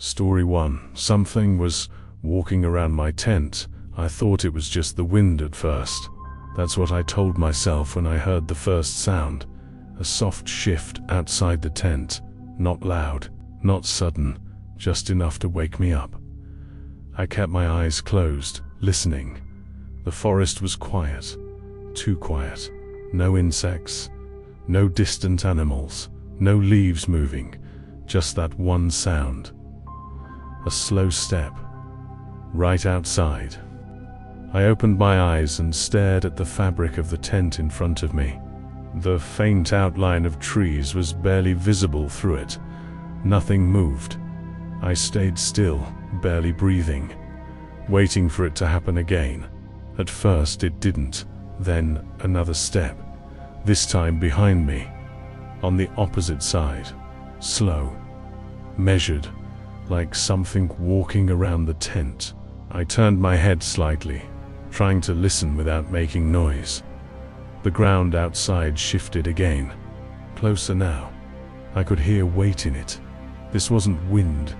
Story 1. Something was walking around my tent. I thought it was just the wind at first. That's what I told myself when I heard the first sound. A soft shift outside the tent. Not loud, not sudden, just enough to wake me up. I kept my eyes closed, listening. The forest was quiet. Too quiet. No insects. No distant animals. No leaves moving. Just that one sound. A slow step. Right outside. I opened my eyes and stared at the fabric of the tent in front of me. The faint outline of trees was barely visible through it. Nothing moved. I stayed still, barely breathing, waiting for it to happen again. At first it didn't. Then another step. This time behind me. On the opposite side. Slow. Measured. Like something walking around the tent. I turned my head slightly, trying to listen without making noise. The ground outside shifted again. Closer now. I could hear weight in it. This wasn't wind,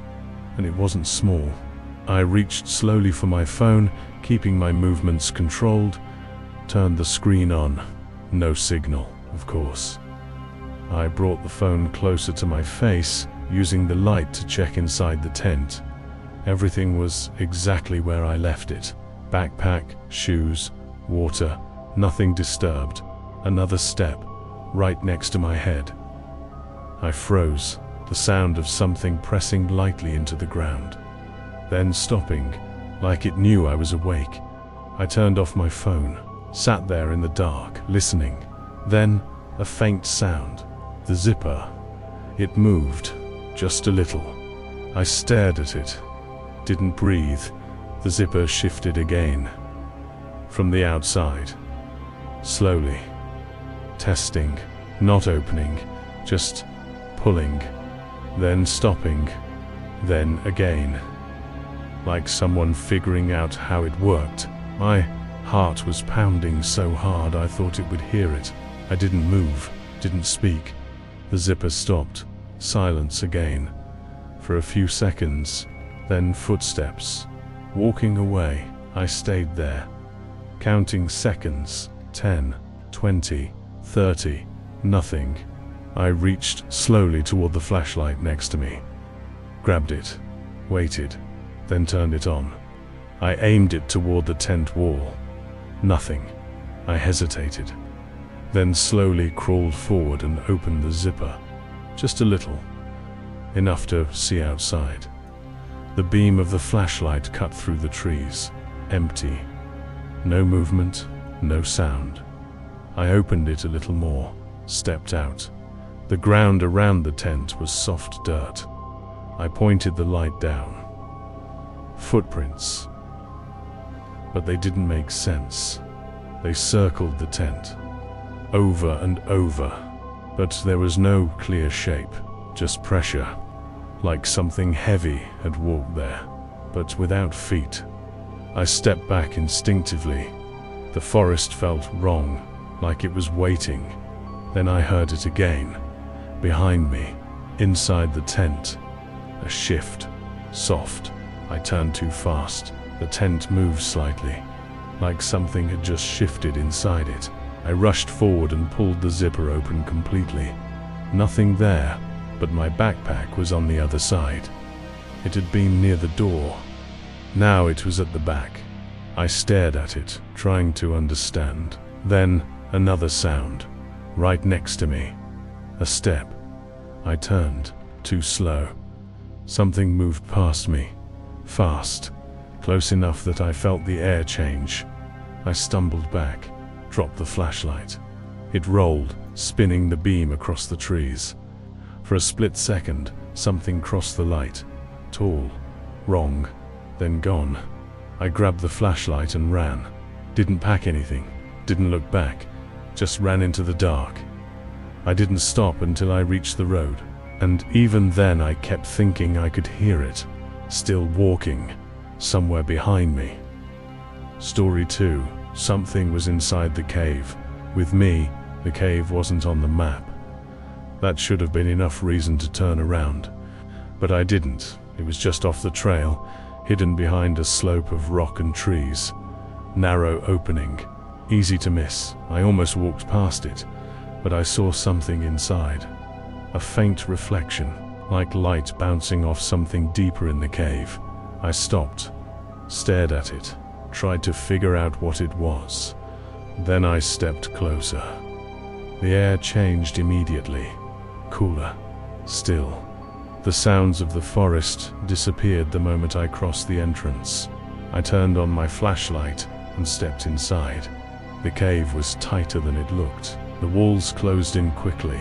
and it wasn't small. I reached slowly for my phone, keeping my movements controlled, turned the screen on. No signal, of course. I brought the phone closer to my face, using the light to check inside the tent. Everything was exactly where I left it. Backpack, shoes, water, nothing disturbed. Another step, right next to my head. I froze, the sound of something pressing lightly into the ground. Then stopping, like it knew I was awake. I turned off my phone, sat there in the dark, listening. Then, a faint sound. The zipper. It moved. Just a little. I stared at it. Didn't breathe. The zipper shifted again. From the outside. Slowly. Testing. Not opening. Just pulling. Then stopping. Then again. Like someone figuring out how it worked. My heart was pounding so hard I thought it would hear it. I didn't move. Didn't speak. The zipper stopped. Silence again. For a few seconds, then footsteps. Walking away, I stayed there, counting seconds. 10, 20, 30, nothing. I reached slowly toward the flashlight next to me. Grabbed it, waited, then turned it on. I aimed it toward the tent wall. Nothing. I hesitated, then slowly crawled forward and opened the zipper. Just a little. Enough to see outside. The beam of the flashlight cut through the trees. Empty. No movement, no sound. I opened it a little more, stepped out. The ground around the tent was soft dirt. I pointed the light down. Footprints. But they didn't make sense. They circled the tent. Over and over. But there was no clear shape, just pressure, like something heavy had walked there, but without feet. I stepped back instinctively. The forest felt wrong, like it was waiting. Then I heard it again, behind me, inside the tent. A shift, soft. I turned too fast. The tent moved slightly, like something had just shifted inside it. I rushed forward and pulled the zipper open completely. Nothing there, but my backpack was on the other side. It had been near the door. Now it was at the back. I stared at it, trying to understand. Then, another sound. Right next to me. A step. I turned. Too slow. Something moved past me. Fast. Close enough that I felt the air change. I stumbled back. Dropped the flashlight. It rolled, spinning the beam across the trees. For a split second, something crossed the light. Tall. Wrong. Then gone. I grabbed the flashlight and ran. Didn't pack anything. Didn't look back. Just ran into the dark. I didn't stop until I reached the road. And even then I kept thinking I could hear it. Still walking. Somewhere behind me. Story 2. Something was inside the cave. With me, the cave wasn't on the map. That should have been enough reason to turn around. But I didn't. It was just off the trail, hidden behind a slope of rock and trees. Narrow opening, easy to miss. I almost walked past it, but I saw something inside. A faint reflection, like light bouncing off something deeper in the cave. I stopped, stared at it, tried to figure out what it was. Then I stepped closer. The air changed immediately, cooler, still. The sounds of the forest disappeared the moment I crossed the entrance. I turned on my flashlight and stepped inside. The cave was tighter than it looked. The walls closed in quickly,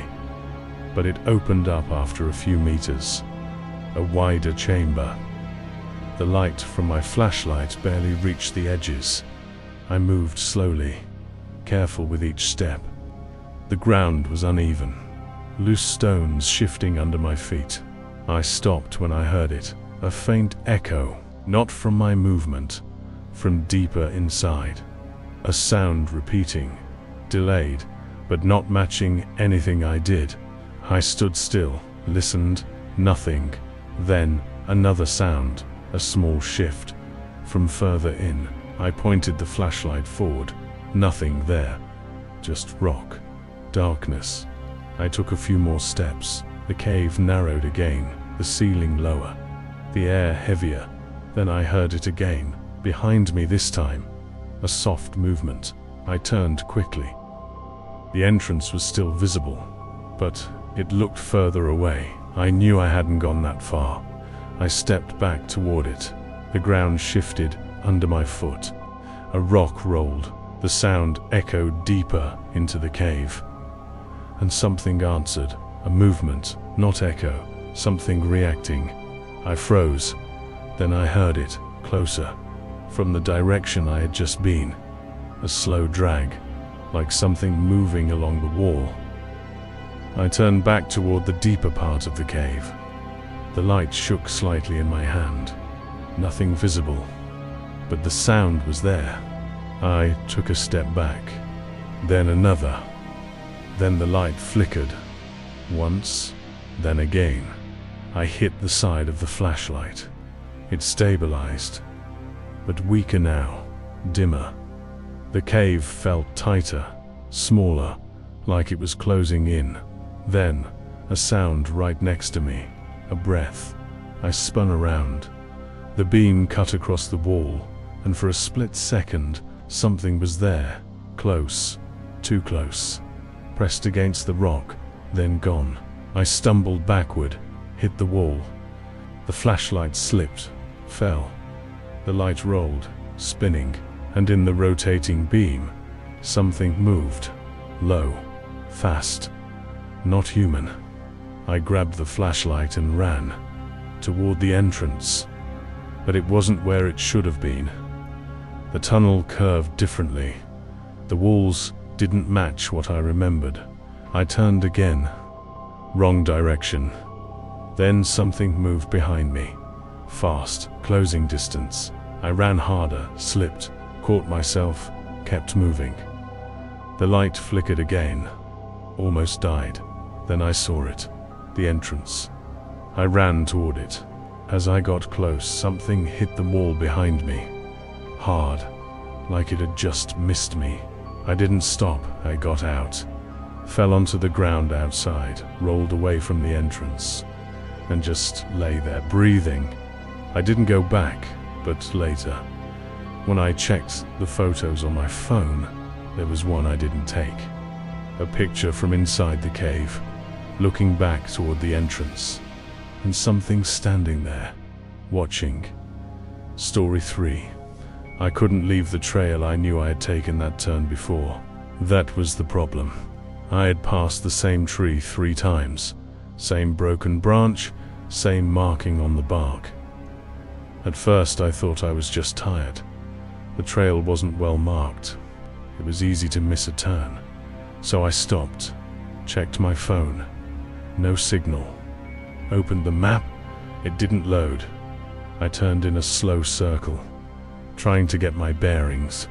but it opened up after a few meters. A wider chamber. The light from my flashlight barely reached the edges. I moved slowly, careful with each step. The ground was uneven, loose stones shifting under my feet. I stopped when I heard it, a faint echo, not from my movement, from deeper inside. A sound repeating, delayed, but not matching anything I did. I stood still, listened, nothing. Then, another sound, a small shift. From further in, I pointed the flashlight forward. Nothing there, just rock, darkness. I took a few more steps. The cave narrowed again, the ceiling lower, the air heavier. Then I heard it again, behind me this time. A soft movement. I turned quickly. The entrance was still visible, but it looked further away. I knew I hadn't gone that far. I stepped back toward it. The ground shifted under my foot. A rock rolled. The sound echoed deeper into the cave. And something answered. A movement, not echo. Something reacting. I froze. Then I heard it, closer, from the direction I had just been. A slow drag, like something moving along the wall. I turned back toward the deeper part of the cave. The light shook slightly in my hand. Nothing visible, but the sound was there. I took a step back, then another. Then the light flickered. Once, then again. I hit the side of the flashlight. It stabilized, but weaker now, dimmer. The cave felt tighter, smaller, like it was closing in. Then, a sound right next to me, a breath. I spun around. The beam cut across the wall, and for a split second, something was there, close, too close, pressed against the rock, then gone. I stumbled backward, hit the wall. The flashlight slipped, fell. The light rolled, spinning, and in the rotating beam, something moved, low, fast, not human. I grabbed the flashlight and ran, toward the entrance, but it wasn't where it should have been. The tunnel curved differently. The walls didn't match what I remembered. I turned again, wrong direction. Then something moved behind me, fast, closing distance. I ran harder, slipped, caught myself, kept moving. The light flickered again, almost died. Then I saw it, the entrance. I ran toward it. As I got close, something hit the wall behind me, hard, like it had just missed me. I didn't stop. I got out, fell onto the ground outside, rolled away from the entrance, and just lay there, breathing. I didn't go back, but later, when I checked the photos on my phone, there was one I didn't take. A picture from inside the cave, looking back toward the entrance, and something standing there, watching. Story 3. I couldn't leave the trail. I knew I had taken that turn before. That was the problem. I had passed the same tree 3 times, same broken branch, same marking on the bark. At first I thought I was just tired. The trail wasn't well marked. It was easy to miss a turn. So I stopped, checked my phone. No signal. Opened the map. It didn't load. I turned in a slow circle, trying to get my bearings.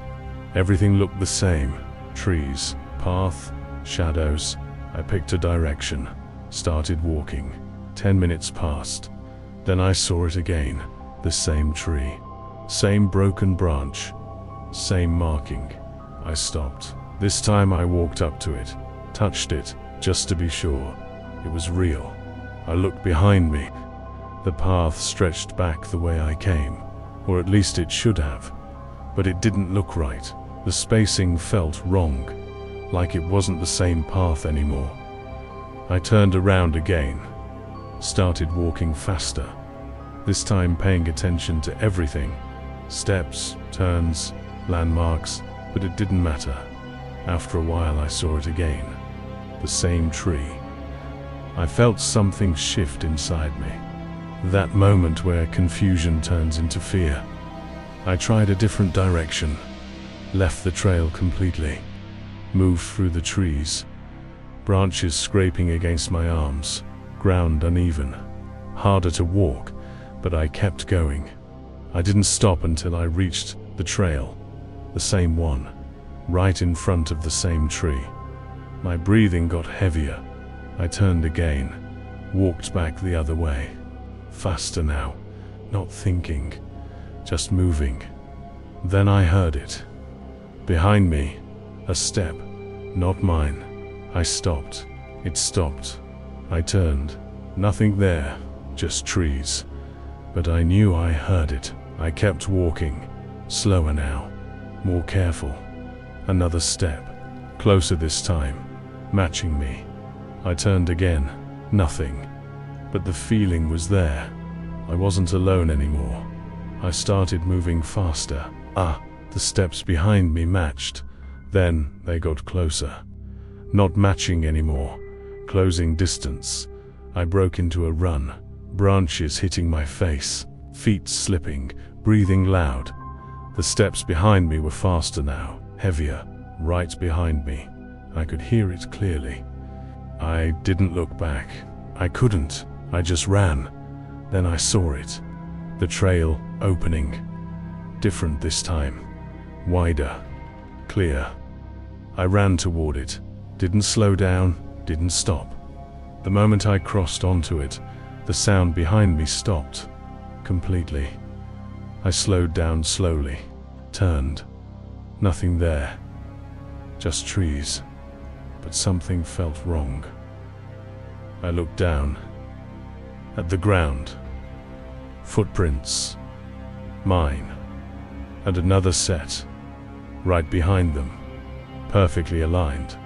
Everything looked the same. Trees, path, shadows. I picked a direction, started walking. 10 minutes passed. Then I saw it again, the same tree, same broken branch, same marking. I stopped. This time I walked up to it, touched it, just to be sure. It was real. I looked behind me. The path stretched back the way I came, or at least it should have. But it didn't look right. The spacing felt wrong, like it wasn't the same path anymore. I turned around again, started walking faster, this time paying attention to everything. Steps, turns, landmarks, but it didn't matter. After a while I saw it again, the same tree. I felt something shift inside me. That moment where confusion turns into fear. I tried a different direction, left the trail completely, moved through the trees, branches scraping against my arms, ground uneven, harder to walk, but I kept going. I didn't stop until I reached the trail, the same one, right in front of the same tree. My breathing got heavier. I turned again, walked back the other way. Faster now, not thinking, just moving. Then I heard it. Behind me, a step, not mine. I stopped. It stopped. I turned. Nothing there, just trees. But I knew I heard it. I kept walking, slower now, more careful. Another step, closer this time, matching me. I turned again. Nothing. But the feeling was there. I wasn't alone anymore. I started moving faster. The steps behind me matched. Then they got closer. Not matching anymore. Closing distance. I broke into a run. Branches hitting my face. Feet slipping. Breathing loud. The steps behind me were faster now. Heavier. Right behind me. I could hear it clearly. I didn't look back. I couldn't. I just ran. Then I saw it. The trail opening. Different this time. Wider. Clear. I ran toward it. Didn't slow down. Didn't stop. The moment I crossed onto it, the sound behind me stopped. Completely. I slowed down slowly. Turned. Nothing there. Just trees. But something felt wrong. I looked down. At the ground. Footprints. Mine. And another set. Right behind them. Perfectly aligned.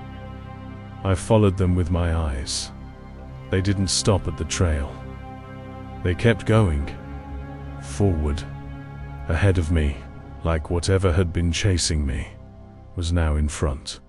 I followed them with my eyes. They didn't stop at the trail. They kept going. Forward. Ahead of me, like whatever had been chasing me was now in front.